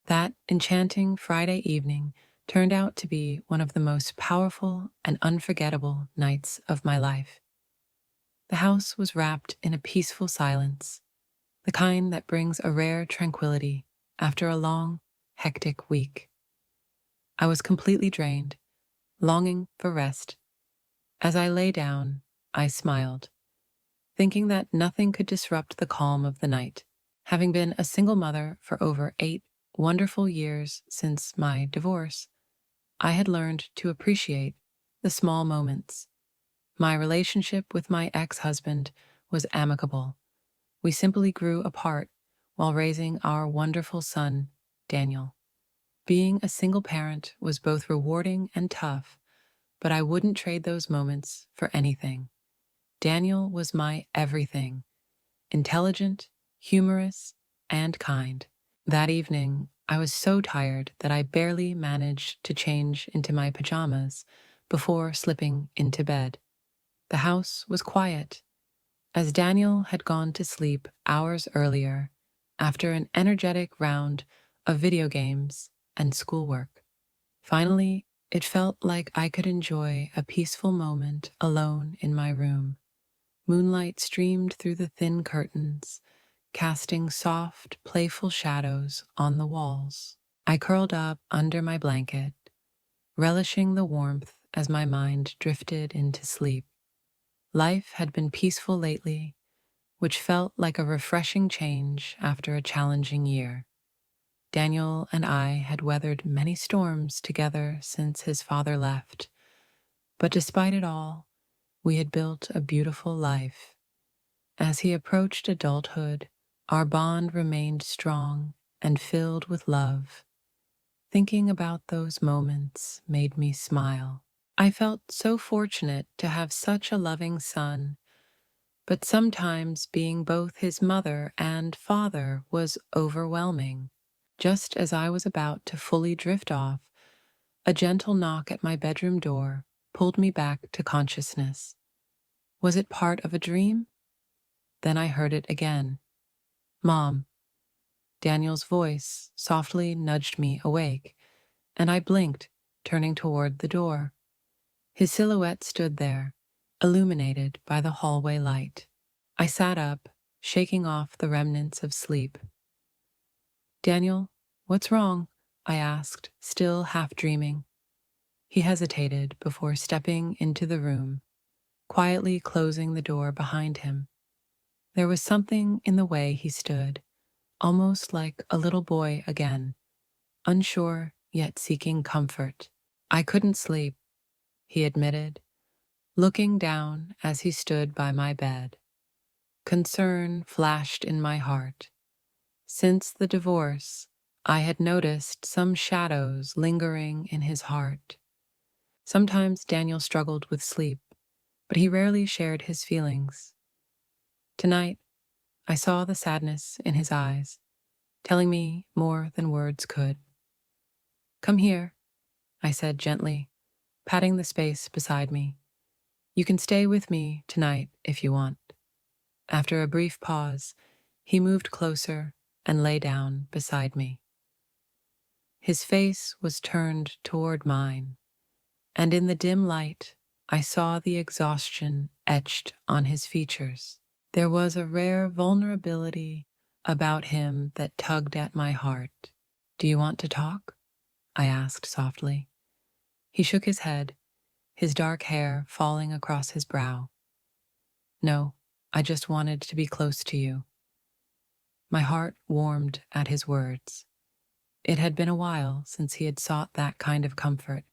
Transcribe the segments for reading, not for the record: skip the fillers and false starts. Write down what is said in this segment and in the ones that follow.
That enchanting Friday evening turned out to be one of the most powerful and unforgettable nights of my life. The house was wrapped in a peaceful silence, the kind that brings a rare tranquility after a long, hectic week. I was completely drained, longing for rest. As I lay down, I smiled, thinking that nothing could disrupt the calm of the night. Having been a single mother for over 8 wonderful years since my divorce, I had learned to appreciate the small moments. My relationship with my ex-husband was amicable. We simply grew apart while raising our wonderful son, Daniel. Being a single parent was both rewarding and tough, but I wouldn't trade those moments for anything. Daniel was my everything, intelligent, humorous, and kind. That evening, I was so tired that I barely managed to change into my pajamas before slipping into bed. The house was quiet, as Daniel had gone to sleep hours earlier after an energetic round of video games and schoolwork. Finally, it felt like I could enjoy a peaceful moment alone in my room. Moonlight streamed through the thin curtains, casting soft, playful shadows on the walls. I curled up under my blanket, relishing the warmth as my mind drifted into sleep. Life had been peaceful lately, which felt like a refreshing change after a challenging year. Daniel and I had weathered many storms together since his father left, but despite it all, we had built a beautiful life. As he approached adulthood, our bond remained strong and filled with love. Thinking about those moments made me smile. I felt so fortunate to have such a loving son, but sometimes being both his mother and father was overwhelming. Just as I was about to fully drift off, a gentle knock at my bedroom door pulled me back to consciousness. Was it part of a dream? Then I heard it again. Mom. Daniel's voice softly nudged me awake, and I blinked, turning toward the door. His silhouette stood there, illuminated by the hallway light. I sat up, shaking off the remnants of sleep. Daniel, what's wrong? I asked, still half dreaming. He hesitated before stepping into the room, quietly closing the door behind him. There was something in the way he stood, almost like a little boy again, unsure yet seeking comfort. I couldn't sleep, he admitted, looking down as he stood by my bed. Concern flashed in my heart. Since the divorce, I had noticed some shadows lingering in his heart. Sometimes Daniel struggled with sleep, but he rarely shared his feelings. Tonight, I saw the sadness in his eyes, telling me more than words could. Come here, I said gently, patting the space beside me. You can stay with me tonight if you want. After a brief pause, he moved closer and lay down beside me. His face was turned toward mine, and in the dim light, I saw the exhaustion etched on his features. There was a rare vulnerability about him that tugged at my heart. Do you want to talk? I asked softly. He shook his head, his dark hair falling across his brow. No, I just wanted to be close to you. My heart warmed at his words. It had been a while since he had sought that kind of comfort.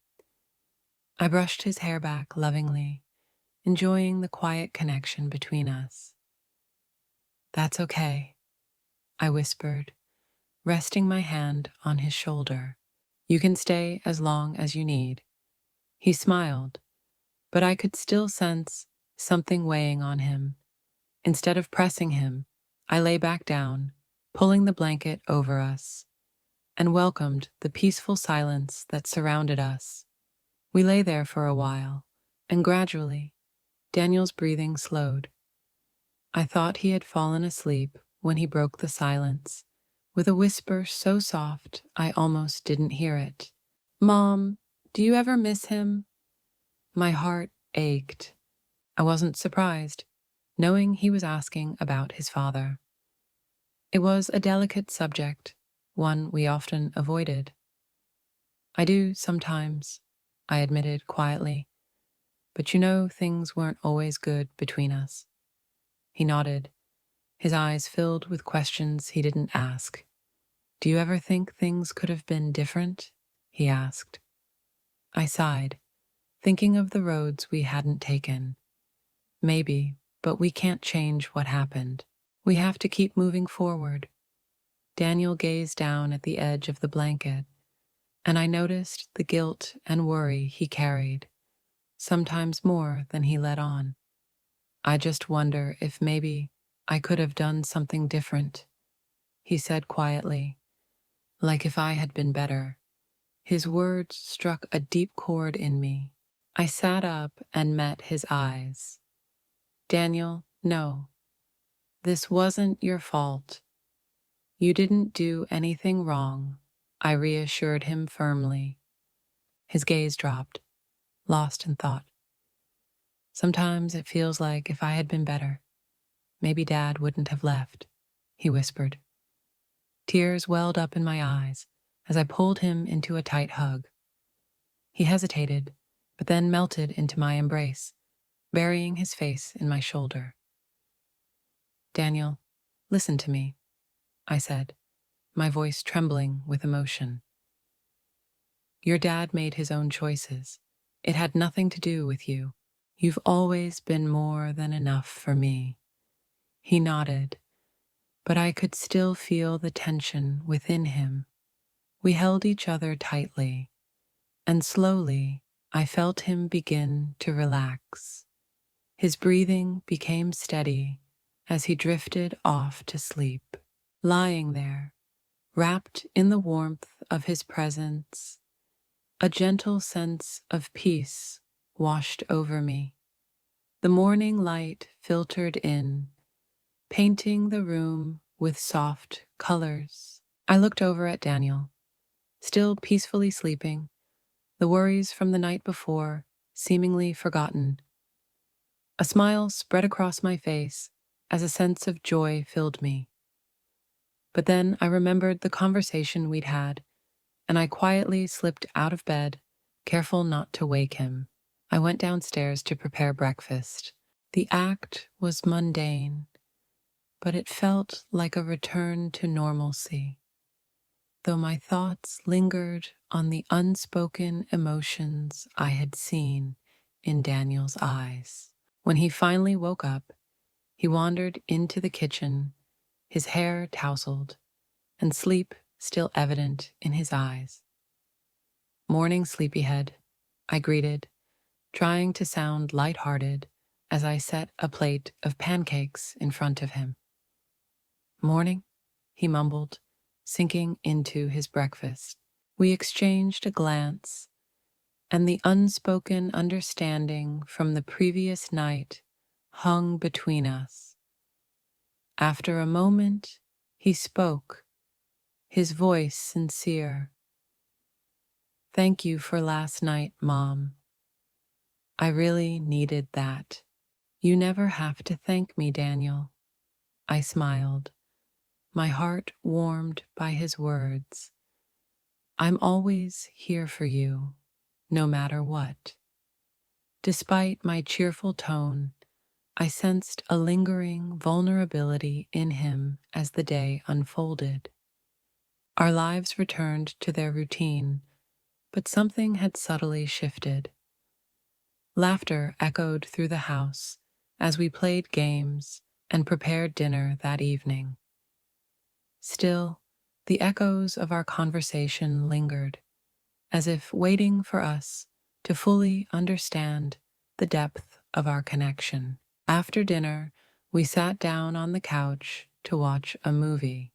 I brushed his hair back lovingly, enjoying the quiet connection between us. That's okay, I whispered, resting my hand on his shoulder. You can stay as long as you need. He smiled, but I could still sense something weighing on him. Instead of pressing him, I lay back down, pulling the blanket over us, and welcomed the peaceful silence that surrounded us. We lay there for a while, and gradually, Daniel's breathing slowed. I thought he had fallen asleep when he broke the silence, with a whisper so soft I almost didn't hear it. "Mom, do you ever miss him?" My heart ached. I wasn't surprised, knowing he was asking about his father. It was a delicate subject, one we often avoided. "I do sometimes," I admitted quietly, "but things weren't always good between us." He nodded, his eyes filled with questions he didn't ask. "Do you ever think things could have been different?" he asked. I sighed, thinking of the roads we hadn't taken. Maybe, but we can't change what happened. We have to keep moving forward. Daniel gazed down at the edge of the blanket, and I noticed the guilt and worry he carried, sometimes more than he let on. "I just wonder if maybe I could have done something different," he said quietly, like if I had been better. His words struck a deep chord in me. I sat up and met his eyes. "Daniel, no, this wasn't your fault. You didn't do anything wrong," I reassured him firmly. His gaze dropped, lost in thought. "Sometimes it feels like if I had been better, maybe Dad wouldn't have left," he whispered. Tears welled up in my eyes as I pulled him into a tight hug. He hesitated, but then melted into my embrace, burying his face in my shoulder. "Daniel, listen to me," I said, my voice trembling with emotion. "Your dad made his own choices. It had nothing to do with you. You've always been more than enough for me." He nodded, but I could still feel the tension within him. We held each other tightly, and slowly I felt him begin to relax. His breathing became steady as he drifted off to sleep. Lying there, wrapped in the warmth of his presence, a gentle sense of peace washed over me. The morning light filtered in, painting the room with soft colors. I looked over at Daniel, still peacefully sleeping, the worries from the night before seemingly forgotten. A smile spread across my face as a sense of joy filled me. But then I remembered the conversation we'd had, and I quietly slipped out of bed, careful not to wake him. I went downstairs to prepare breakfast. The act was mundane, but it felt like a return to normalcy, though my thoughts lingered on the unspoken emotions I had seen in Daniel's eyes. When he finally woke up, he wandered into the kitchen, his hair tousled, and sleep still evident in his eyes. "Morning, sleepyhead," I greeted, trying to sound light-hearted as I set a plate of pancakes in front of him. "Morning," he mumbled, sinking into his breakfast. We exchanged a glance, and the unspoken understanding from the previous night hung between us. After a moment, he spoke, his voice sincere. "Thank you for last night, Mom. I really needed that." "You never have to thank me, Daniel." I smiled, my heart warmed by his words. "I'm always here for you, no matter what." Despite my cheerful tone, I sensed a lingering vulnerability in him as the day unfolded. Our lives returned to their routine, but something had subtly shifted. Laughter echoed through the house as we played games and prepared dinner that evening. Still, the echoes of our conversation lingered, as if waiting for us to fully understand the depth of our connection. After dinner, we sat down on the couch to watch a movie.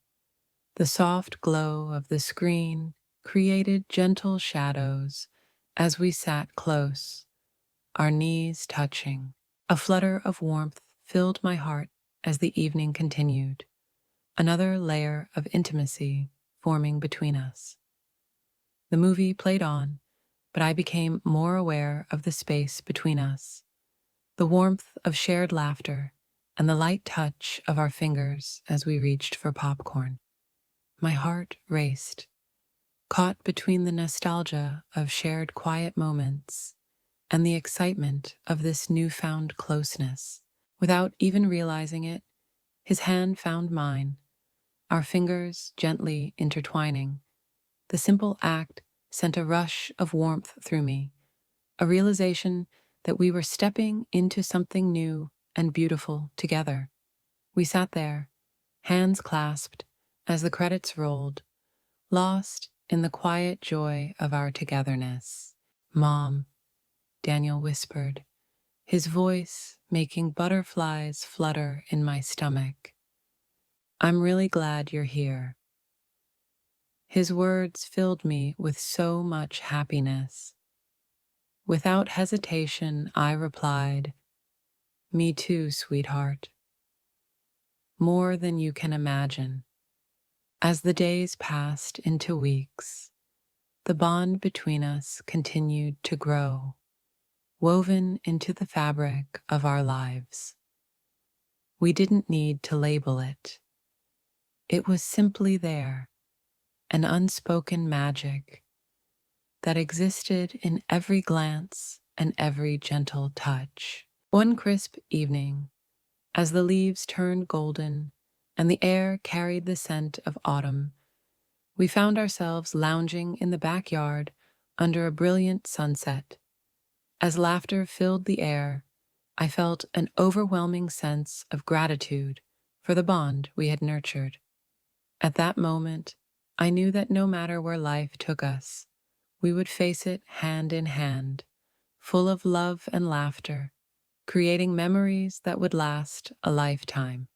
The soft glow of the screen created gentle shadows as we sat close, our knees touching. A flutter of warmth filled my heart as the evening continued. another layer of intimacy forming between us. The movie played on, but I became more aware of the space between us, the warmth of shared laughter, and the light touch of our fingers as we reached for popcorn. My heart raced, caught between the nostalgia of shared quiet moments and the excitement of this newfound closeness. Without even realizing it, his hand found mine, our fingers gently intertwining. The simple act sent a rush of warmth through me, a realization that we were stepping into something new and beautiful together. We sat there, hands clasped, as the credits rolled, lost in the quiet joy of our togetherness. "Mom," Daniel whispered, his voice making butterflies flutter in my stomach. "I'm really glad you're here." His words filled me with so much happiness. Without hesitation, I replied, "Me too, sweetheart. More than you can imagine." As the days passed into weeks, the bond between us continued to grow, woven into the fabric of our lives. We didn't need to label it. It was simply there, an unspoken magic that existed in every glance and every gentle touch. One crisp evening, as the leaves turned golden and the air carried the scent of autumn, we found ourselves lounging in the backyard under a brilliant sunset. As laughter filled the air, I felt an overwhelming sense of gratitude for the bond we had nurtured. At that moment, I knew that no matter where life took us, we would face it hand in hand, full of love and laughter, creating memories that would last a lifetime.